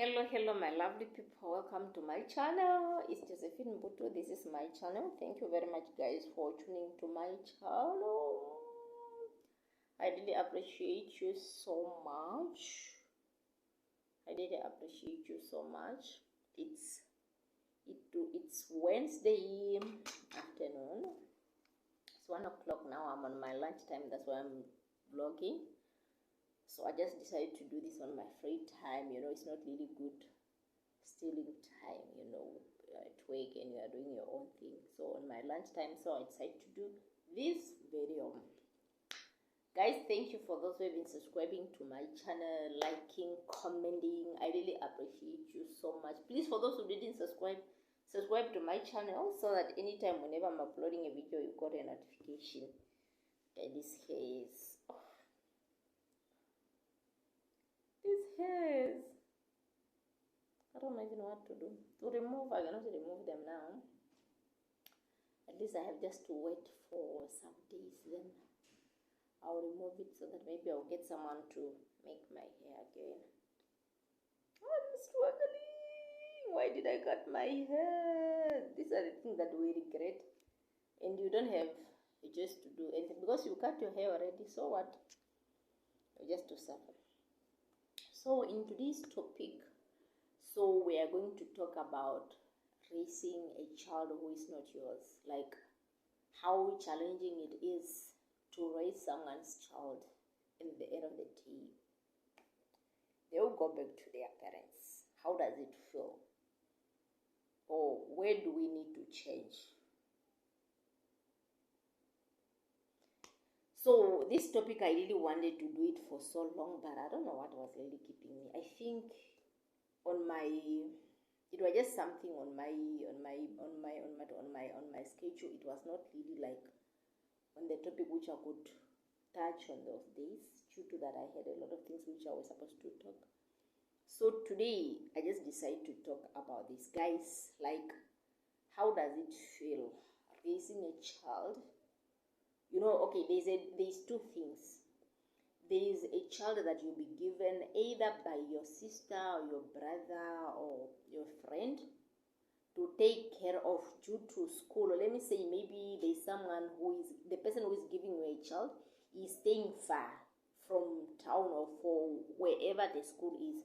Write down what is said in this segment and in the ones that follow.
Hello my lovely people, welcome to my channel. It's Josephine Mbutu. This is my channel. Thank you very much guys for tuning to my channel. I really appreciate you so much. It's Wednesday afternoon. It's 1 o'clock now. I'm on my lunchtime, that's why I'm vlogging. So I just decided to do this on my free time. It's not really good stealing time, at work and you are doing your own thing. So on my lunchtime, so I decided to do this video. Guys, thank you for those who have been subscribing to my channel, liking, commenting. I really appreciate you so much. Please, for those who didn't subscribe to my channel so that anytime whenever I'm uploading a video, you got a notification. Okay, this case. This hairs. I don't even know what to do. I cannot remove them now. At least I have just to wait for some days, then I'll remove it so that maybe I'll get someone to make my hair again. I'm struggling. Why did I cut my hair? These are the things that we regret. And you don't have just to do anything because you cut your hair already. So what? You just to suffer. So in today's topic, so we are going to talk about raising a child who is not yours, like how challenging it is to raise someone's child. In the end of the day, they will go back to their parents. How does it feel? Or where do we need to change? So this topic, I really wanted to do it for so long, but I don't know what was really keeping me. I think it was just something on my schedule. It was not really like on the topic which I could touch on those days. Due to that, I had a lot of things which I was supposed to talk. So today I just decided to talk about this, guys. Like, how does it feel raising a child? Okay, there's two things. There is a child that you'll be given either by your sister or your brother or your friend to take care of due to school. Or let me say maybe there's someone the person who is giving you a child is staying far from town or for wherever the school is.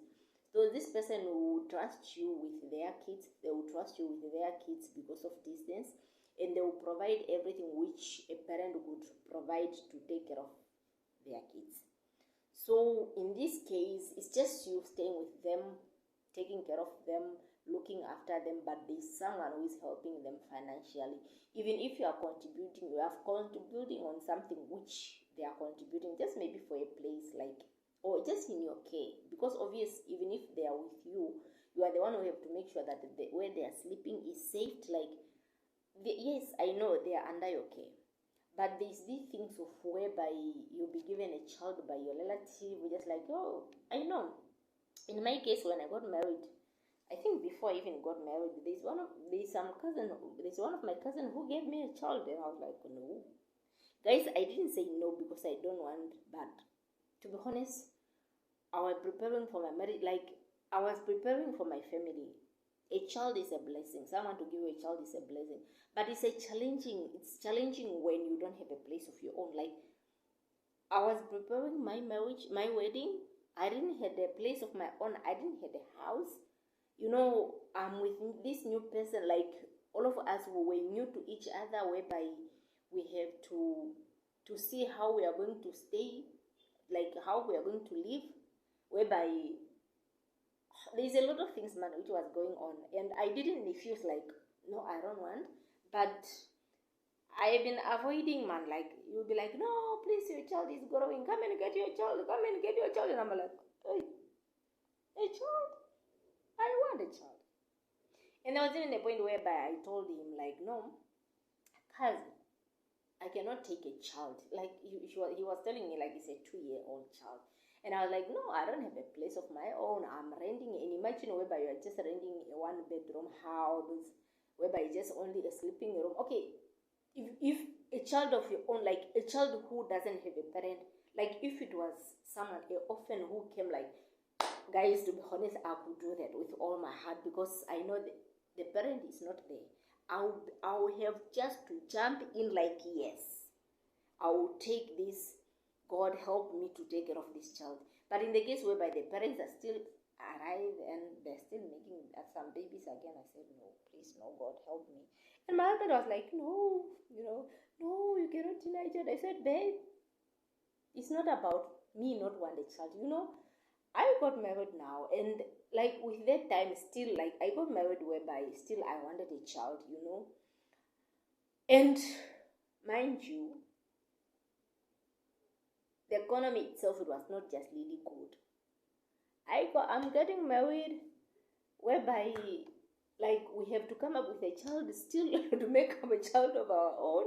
So this person will trust you with their kids. They will trust you with their kids because of distance. And they will provide everything which a parent would provide to take care of their kids. So in this case, it's just you staying with them, taking care of them, looking after them, but there's someone who is helping them financially. Even if you are contributing on something which they are contributing, just maybe for a place or just in your care. Because obviously, even if they are with you, you are the one who have to make sure that where they are sleeping is safe. Yes, I know they are under your care, but there's these things of whereby you'll be given a child by your relative, just like, oh, I know. In my case, when I got married, I think before I even got married, there's one of my cousin who gave me a child, and I was like, no. Guys, I didn't say no because I don't want, but to be honest, I was preparing for my marriage, I was preparing for my family. A child is a blessing. Someone to give you a child is a blessing. But it's challenging when you don't have a place of your own. Like, I was preparing my marriage, my wedding. I didn't have a place of my own. I didn't have a house. I'm with this new person. Like, all of us were new to each other, whereby we have to see how we are going to stay, like how we are going to live, whereby there's a lot of things, man, which was going on, and I didn't refuse, like, no, I don't want, but I've been avoiding, man. Like, you'll be like, no, please, your child is growing, come and get your child, and I'm like, hey, a child? I want a child. And there was even a point whereby I told him, like, no, cousin, I cannot take a child. Like, he was telling me, like, it's a 2-year-old child. And I was like, no, I don't have a place of my own. I'm renting. And imagine whereby you are just renting a 1-bedroom house, whereby it's just only a sleeping room. Okay, if a child of your own, like a child who doesn't have a parent, like if it was someone, an orphan who came, like Guys, to be honest, I could do that with all my heart because I know the parent is not there. I'll have just to jump in like, yes, I will take this. God help me to take care of this child. But in the case whereby the parents are still alive and they're still making some babies again, I said, no, please, no, God help me. And my husband was like, no, no, you cannot deny it. I said, babe, it's not about me not wanting a child. I got married now, and like with that time, still like I got married whereby still I wanted a child. And mind you, the economy itself, it was not just really good. I'm getting married whereby like we have to come up with a child still to make up a child of our own,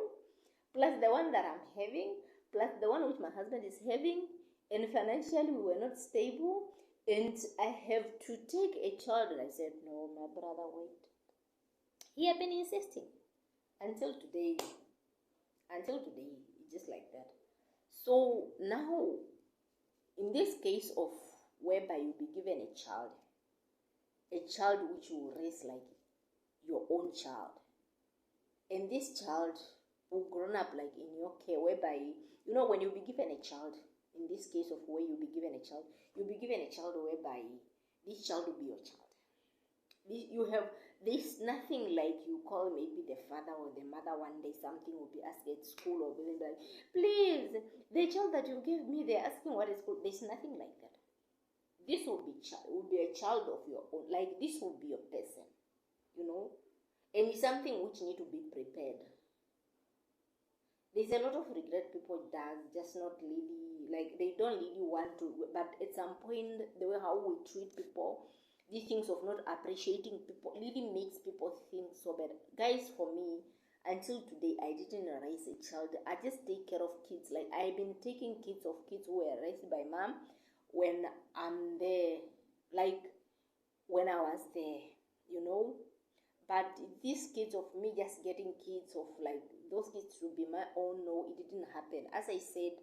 plus the one that I'm having, plus the one which my husband is having, and financially we were not stable, and I have to take a child. And I said, no, my brother, wait. He had been insisting until today. It's just like that. So now, in this case of whereby you'll be given a child which you will raise like your own child, and this child will grown up like in your care, whereby when you'll be given a child, in this case of where you'll be given a child, whereby this child will be your child. There's nothing like you call maybe the father or the mother one day, something will be asked at school, or they'll be like, please, the child that you gave me, they're asking what is school. There's nothing like that. This will be a child of your own. Like, this will be your person, and it's something which need to be prepared. There's a lot of regret people does, just not really, like, they don't really want to, but at some point, the way how we treat people, these things of not appreciating people really makes people think so bad. Guys, for me, until today, I didn't raise a child. I just take care of kids. Like, I've been taking kids who were raised by mom when I'm there, like when I was there. But these kids of me just getting kids of like those kids should be my own, no, it didn't happen. As I said,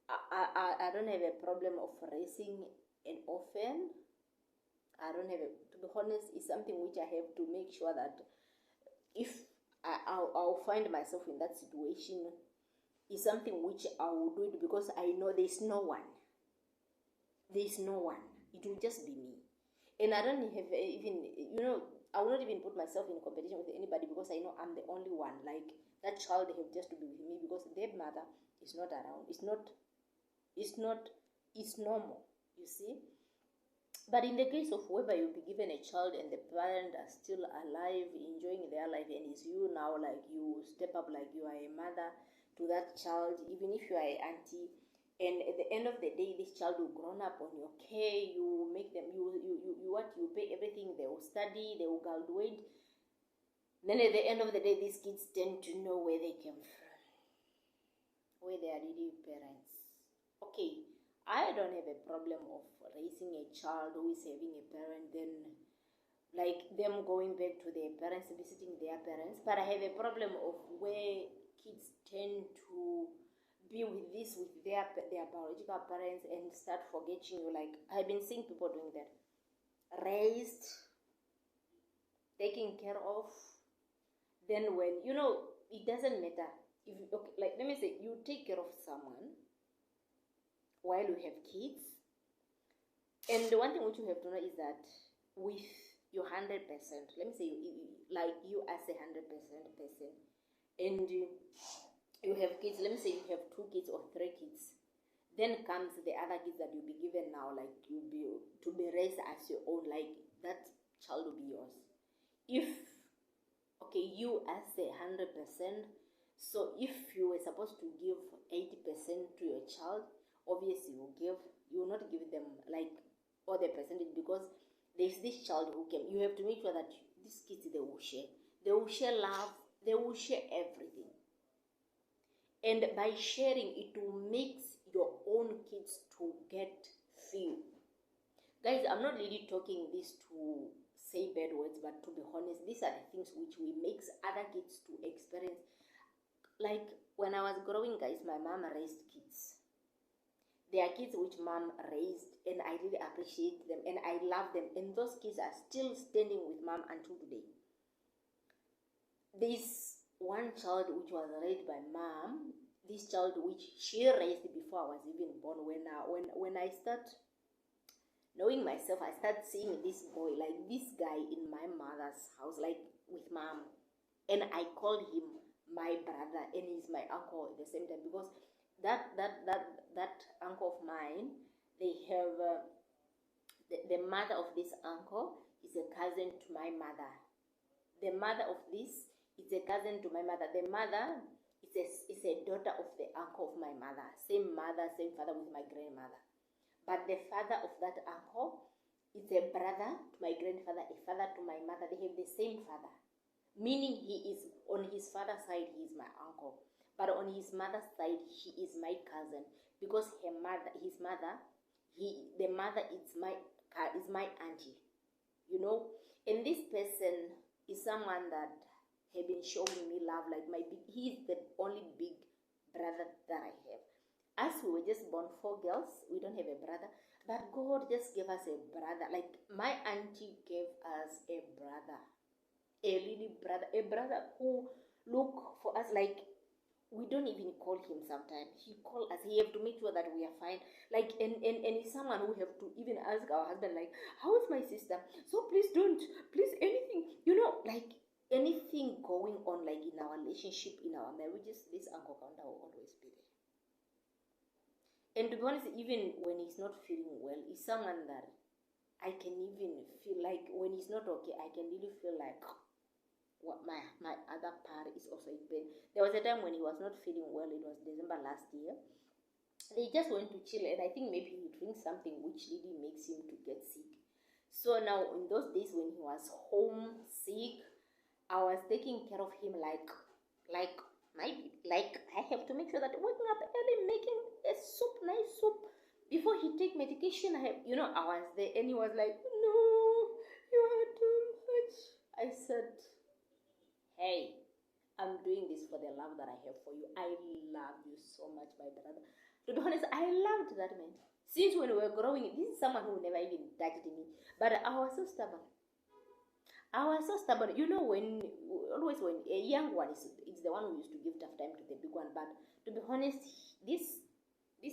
I don't have a problem of raising an orphan. I don't have to be honest, it's something which I have to make sure that if I'll find myself in that situation, it's something which I will do it because I know there's no one. It will just be me. And I don't have even, I will not even put myself in competition with anybody because I know I'm the only one. Like, that child have just to be with me because their mother is not around. It's normal, you see. But in the case of whether you'll be given a child and the parent are still alive, enjoying their life, and it's you now, like you step up like you are a mother to that child, even if you are an auntie, and at the end of the day, this child will grown up on your care. You make them, you pay everything. They will study, they will graduate. Then at the end of the day, these kids tend to know where they came from, where they are really parents. Okay, I don't have a problem of raising a child who is having a parent, then like them going back to their parents, visiting their parents. But I have a problem of where kids tend to be with their biological parents and start forgetting you. Like, I've been seeing people doing that. Raised, taken care of, then when it doesn't matter if okay, like let me say you take care of someone while you have kids, and the one thing which you have to know is that with your 100%, let me say like you as a 100% person, and you have kids, let me say you have 2 kids or 3 kids, then comes the other kids that you'll be given now, like you'll be to be raised as your own, like that child will be yours. If you as a 100%, so if you were supposed to give 80% to your child, obviously you will not give them like all the percentage, because there's this child who came. You have to make sure that these kids, they will share love, they will share everything. And by sharing, it will make your own kids to get feel. Guys, I'm not really talking this to say bad words, but to be honest, these are the things which we make other kids to experience. Like when I was growing, guys, my mom raised kids. They are kids which mom raised, and I really appreciate them and I love them. And those kids are still standing with mom until today. This one child which was raised by mom, this child which she raised before I was even born. When I start knowing myself, I start seeing this boy, like this guy in my mother's house, like with mom, and I call him my brother, and he's my uncle at the same time, because that uncle of mine, they have the mother of this uncle is a cousin to my mother. The mother of this is a cousin to my mother. The mother is a daughter of the uncle of my mother. Same mother, same father with my grandmother. But the father of that uncle is a brother to my grandfather, a father to my mother. They have the same father. Meaning he is, on his father's side, he is my uncle. But on his mother's side, he is my cousin, because the mother is my auntie, you know. And this person is someone that have been showing me love, like he is the only big brother that I have. As we were just born 4 girls, we don't have a brother, but God just gave us a brother. Like my auntie gave us a brother, a little brother, a brother who look for us like we don't even call him sometimes. He call us. He have to make sure that we are fine. Like, and he's someone who have to even ask our husband, like, how is my sister? So please don't, please anything, like anything going on, like in our relationship, in our marriages, this Uncle Kanda will always be there. And to be honest, even when he's not feeling well, he's someone that I can even feel like when he's not okay, I can really feel like what my other part is also in pain. There was a time when he was not feeling well. It was December last year. They just went to chill, and I think maybe he drinks something which really makes him to get sick. So now in those days when he was home sick, I was taking care of him like I have to make sure that waking up early, making a soup, nice soup, before he take medication. I was there, and he was like, no, you are too much. I said, hey, I'm doing this for the love that I have for you. I love you so much, my brother. To be honest, I loved that man. Since when we were growing, this is someone who never even touched me. But I was so stubborn. When a young one is the one who used to give tough time to the big one. But to be honest, this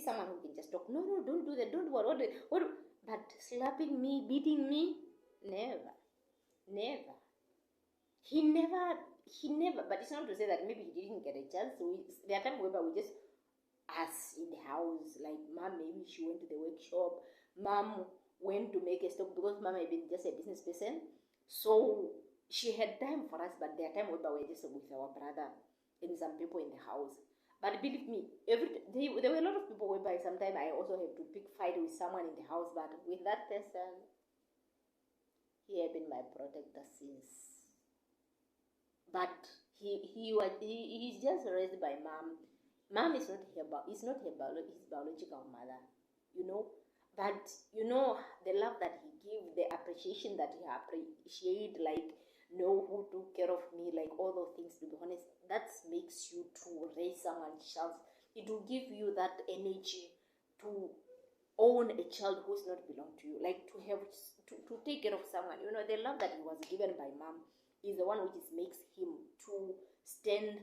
someone who can just talk. No, don't do that. Don't worry. What? But slapping me, beating me, never. He never, but it's not to say that maybe he didn't get a chance. There are times where we just, us in the house, like mom, maybe she went to the workshop, mom went to make a stop, because mom had been just a business person. So she had time for us, but there are times where we're just with our brother and some people in the house. But believe me, there were a lot of people whereby sometimes I also have to pick fight with someone in the house, but with that person, he had been my protector since. But he's just raised by mom. Mom is not his biological mother, But the love that he give, the appreciation that he appreciate, like know who took care of me, like all those things. To be honest, that makes you to raise someone's child. It will give you that energy to own a child who's not belong to you, like to have to take care of someone. The love that he was given by mom is the one which makes him to stand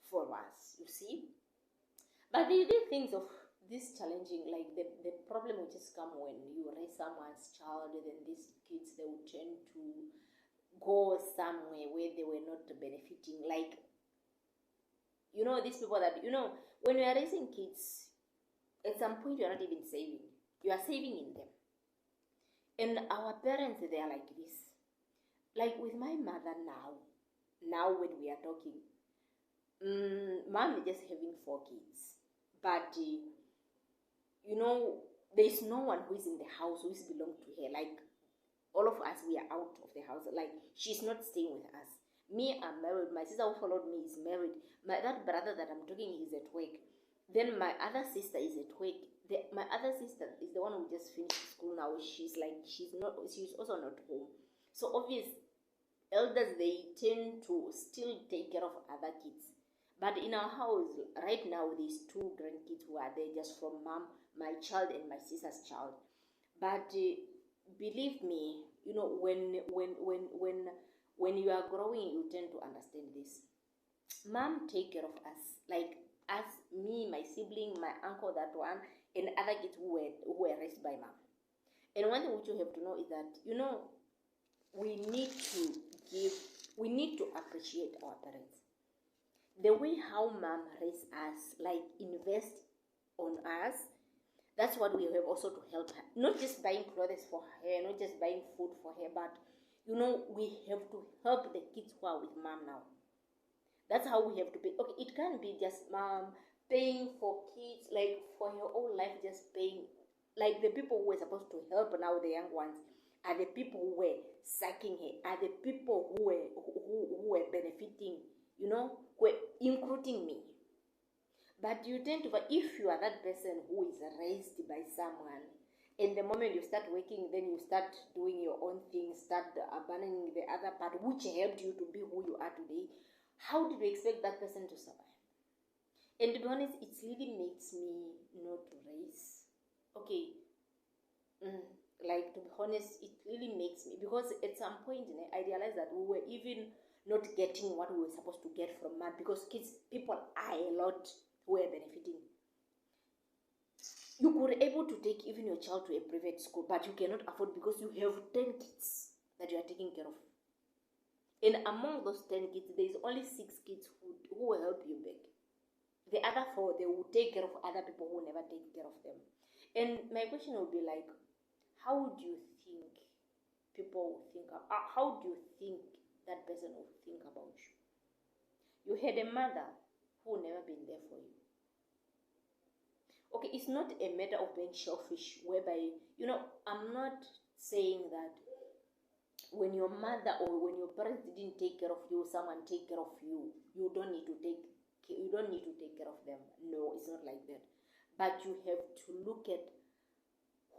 for us, you see. But the things of this challenging, like the problem will just come when you raise someone's child, and then these kids, they will tend to go somewhere where they were not benefiting. Like, these people that, when you are raising kids, at some point you are not even saving. You are saving in them. And our parents, they are like this. Like with my mother now when we are talking, mom is just having 4 kids. But, there's no one who is in the house who is belong to her. Like, all of us, we are out of the house. Like, she's not staying with us. Me, I'm married. My sister who followed me is married. That brother that I'm talking, he's at work. Then my other sister is at work. My other sister is the one who just finished school now. She's also not home. So obvious, elders, they tend to still take care of other kids. But in our house right now, there's 2 grandkids who are there just from mom. my child and my sister's child. But believe me, you know, when you are growing, you tend to understand this. Mom take care of us, like us, me, my sibling, my uncle, that one, and other kids who were raised by mom. And one thing which you have to know is that, you know, we need to appreciate our parents. The way how mom raised us, like invest on us, that's what we have also to help her. Not just buying clothes for her, not just buying food for her, but you know, we have to help the kids who are with mom now. That's how we have to pay. Okay, it can't be just mom paying for kids, like for her whole life, just paying. Like the people who were supposed to help now, the young ones, are the people who were sucking her, are the people who were benefiting, you know, were including me. But you tend to, if you are that person who is raised by someone, and the moment you start working, then you start doing your own thing, start abandoning the other part, which helped you to be who you are today, how did you expect that person to survive? And to be honest, it really makes me not to raise. Okay, like to be honest, it really makes me, because at some point I realized that we were even not getting what we were supposed to get from mom, because people are a lot who are benefiting. You could able to take even your child to a private school, but you cannot afford because you have 10 kids that you are taking care of. And among those 10 kids, there is only 6 kids who will help you back. The other 4, they will take care of other people who never take care of them. And my question will be like, how do you think people will think how do you think that person will think about you? You had a mother who never been there for you. Okay, it's not a matter of being selfish, whereby, you know, I'm not saying that when your mother or when your parents didn't take care of you, someone take care of you, you don't need to take care of them. No, it's not like that. But you have to look at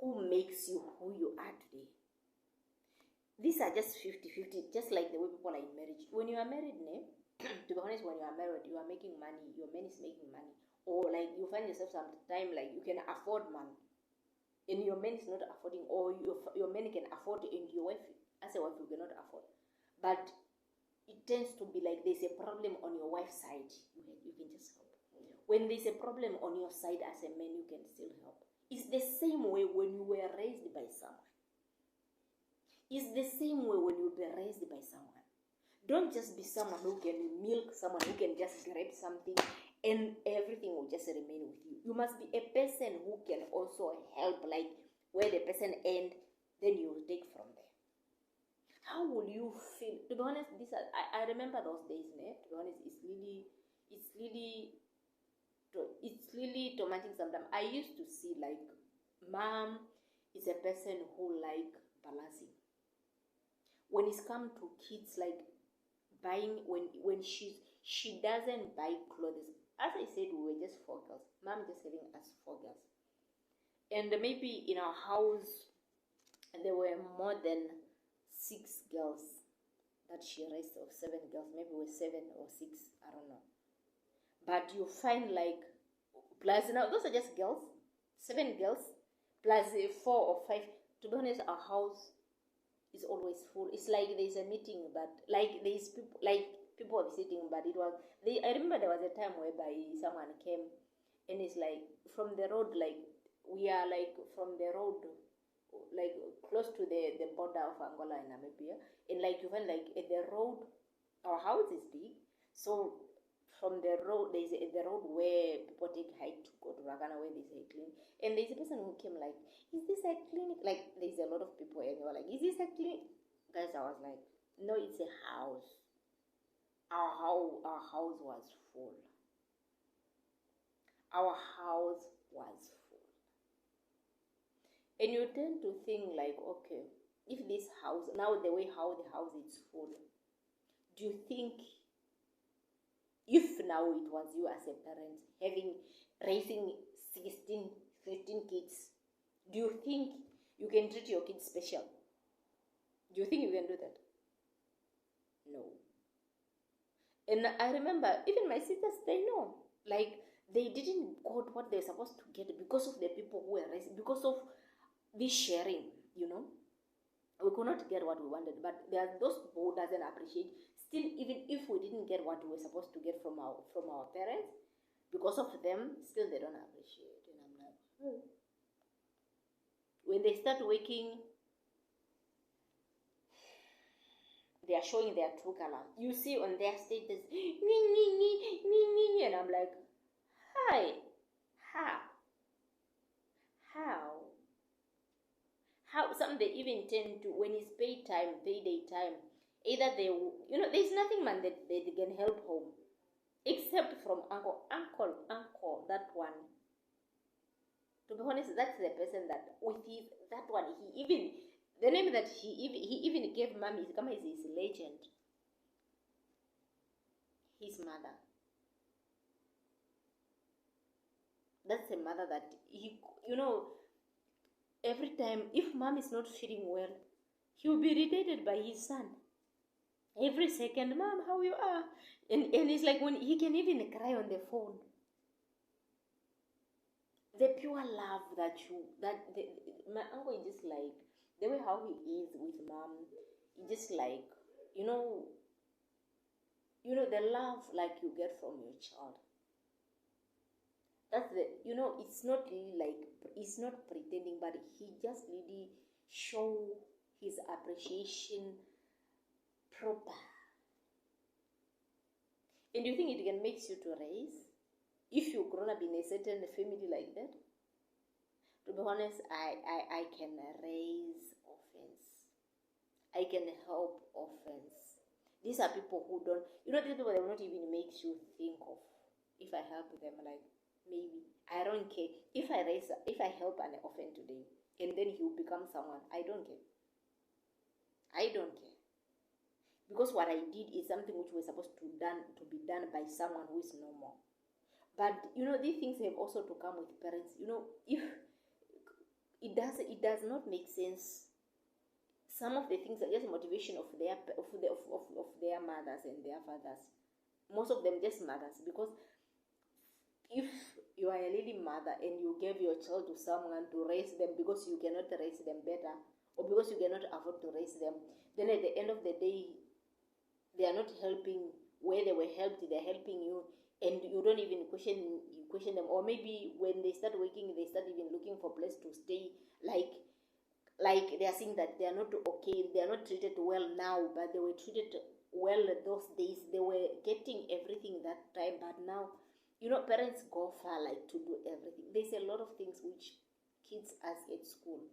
who makes you who you are today. These are just 50-50, just like the way people are in marriage. When you are married, to be honest, when you are married, you are making money, your man is making money. Or like you find yourself sometime like you can afford money, and your man is not affording, or your man can afford, and your wife, as a wife, you cannot afford. But it tends to be like there's a problem on your wife's side, you can just help. When there's a problem on your side as a man, you can still help. It's the same way when you were raised by someone. It's the same way when you were raised by someone. Don't just be someone who can milk, someone who can just grab something and everything will just remain with you. You must be a person who can also help, like where the person end, then you will take from there. How will you feel? To be honest, I remember those days, to be honest, it's really traumatic sometimes. I used to see like mom is a person who like balancing. When it's come to kids, like buying, when she doesn't buy clothes. As I said, we were just 4 girls. Mom just having us 4 girls. And maybe in our house, there were more than 6 girls that she raised, or 7 girls. Maybe we were 7 or 6, I don't know. But you find like, plus now, those are just girls. 7 girls, plus 4 or 5. To be honest, our house is always full. It's like there's a meeting, but like there's people, like people are sitting, but I remember there was a time whereby someone came, and it's like from the road, like we are like from the road, like close to the border of Angola and Namibia, and like you find like at the road, our house is big, so from the road, there's the road where people take hike to go to Ragana, where there's a clinic, and there's a person who came like, is this a clinic? Like there's a lot of people, and they were like, is this a clinic? Guys, I was like, no, it's a house. Our house was full. Our house was full. And you tend to think like, okay, if this house, now the way how the house is full, do you think if now it was you as a parent raising 16, 15 kids, do you think you can treat your kids special? Do you think you can do that? No. And I remember even my sisters, they know. Like they didn't got what they're supposed to get because of the people who were raised, because of this sharing, you know. We could not get what we wanted, but there are those people who doesn't appreciate. Still, even if we didn't get what we were supposed to get from our parents, because of them, still they don't appreciate. And I'm like, when they start working, they are showing their true color. You see on their status, me, and I'm like, hi, how some they even tend to, when it's payday time, either they, you know, there's nothing man that they can help home except from uncle, that one. To be honest, that's the person that with his, that one, he even, the name that he even gave mommy, come is his legend, his mother. That's a mother that he, you know, every time if mom is not feeling well, he will be irritated by his son. Every second, mom, how you are? And it's like when he can even cry on the phone. The pure love my uncle is just like, the way how he is with mom, he just like, you know, the love like you get from your child. That's the, you know, it's not really like, it's not pretending, but he just really show his appreciation proper. And do you think it can make you to raise if you grown up in a certain family like that? To be honest, I can raise orphans. I can help orphans. These are people who don't, you know, these people that will not even make you think of, if I help them, like, maybe, I don't care. If I help an orphan today, and then he will become someone, I don't care. I don't care. Because what I did is something which was supposed to be done by someone who is normal. But, you know, these things have also to come with parents. You know, if it does not make sense. Some of the things are just motivation of their mothers and their fathers. Most of them just mothers, because if you are a lady mother and you gave your child to someone to raise them because you cannot raise them better, or because you cannot afford to raise them, then at the end of the day, they are not helping where they were helped. They're helping you, and you don't even question them. Or maybe when they start working, they start even looking for a place to stay, like they are saying that they are not okay, they are not treated well now, but they were treated well those days. They were getting everything that time, but now, you know, parents go far, like, to do everything. There's a lot of things which kids ask at school,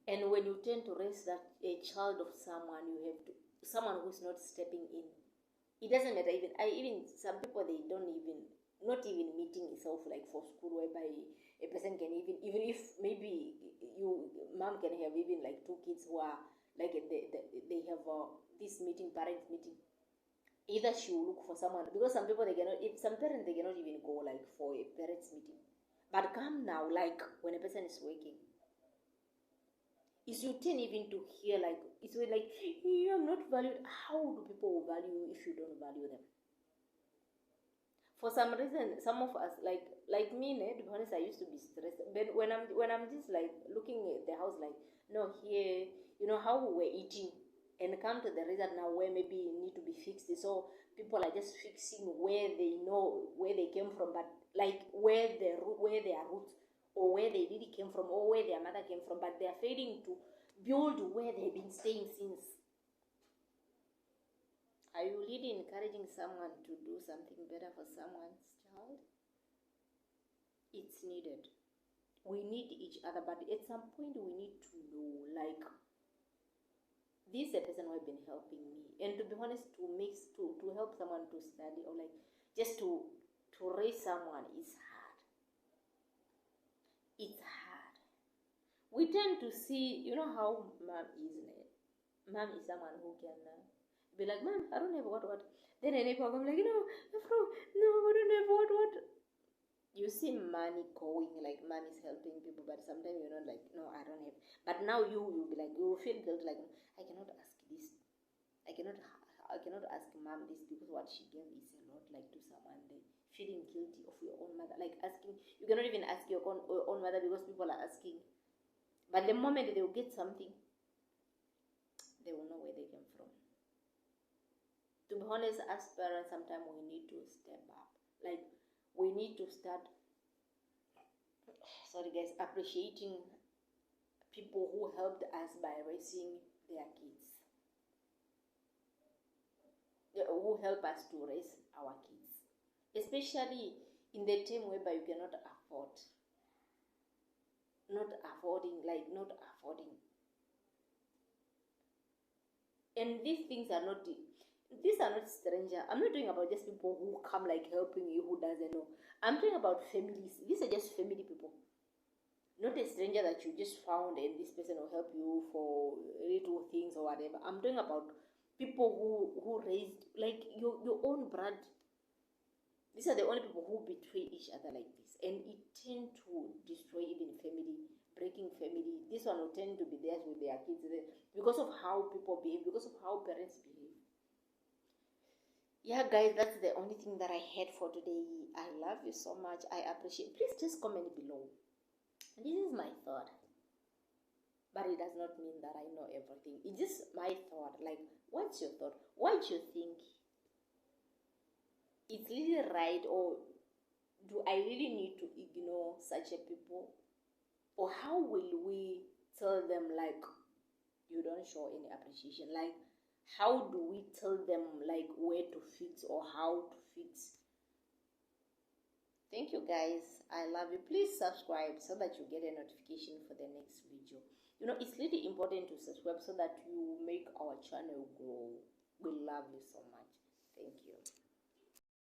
and when you tend to raise that a child of someone, you have to, someone who's not stepping in. It doesn't matter. Even some people, they don't even, not even meeting itself, like for school, whereby a person can even if maybe mom can have even like two kids who are like, they have this meeting, parents meeting. Either she will look for someone, because some people, they cannot, if some parents, they cannot even go like for a parents meeting. But come now, like when a person is working, is you tend even to hear like, it's like, you are not valued. How do people value you if you don't value them? For some reason, some of us, like me, to be honest, I used to be stressed. But when I'm just like looking at the house, like, no, here, you know how we were eating, and come to the result now where maybe it need to be fixed. So people are just fixing where they know where they came from, but like where their roots, or where they really came from, or where their mother came from, but they are failing to build where they've been staying since. Are you really encouraging someone to do something better for someone's child? It's needed. We need each other, but at some point we need to know, like, this is a person who has been helping me. And to be honest, to help someone to study, or like just to raise someone is hard. It's hard. We tend to see, you know how mom is, mom is someone who can be like, mom, I don't have what. Then any problem, like, no, I don't have what. You see money going, like mom is helping people, but sometimes you're not like, no, I don't have. But now you'll be like, you feel guilty, like, I cannot ask this. I cannot ask mom this, because what she gave is a lot, like, to someone. They feeling guilty of your own mother, like asking. You cannot even ask your own mother because people are asking. But the moment they will get something, they will know where they came from. To be honest, as parents, sometimes we need to step up. Like, we need to start, sorry guys, appreciating people who helped us by raising their kids, who help us to raise our kids, especially in the time whereby you cannot afford, not affording. And these things are not, these are not stranger. I'm not talking about just people who come like helping you who doesn't know. I'm talking about families. These are just family people, not a stranger that you just found and this person will help you for little things or whatever. I'm talking about people who raised like your own blood. These are the only people who betray each other like this, and it tend to destroy even family, breaking family. This one will tend to be there with their kids because of how people behave, because of how parents behave. Yeah guys, that's the only thing that I had for today. I love you so much. I appreciate. Please just comment below. This is my thought, but it does not mean that I know everything. It's just my thought. Like, what's your thought? What do you think? It's really right, or do I really need to ignore such a people? Or how will we tell them like you don't show any appreciation? Like, how do we tell them like where to fix or how to fix? Thank you guys. I love you. Please subscribe so that you get a notification for the next video. You know, it's really important to subscribe so that you make our channel grow. We love you so much. Thank you.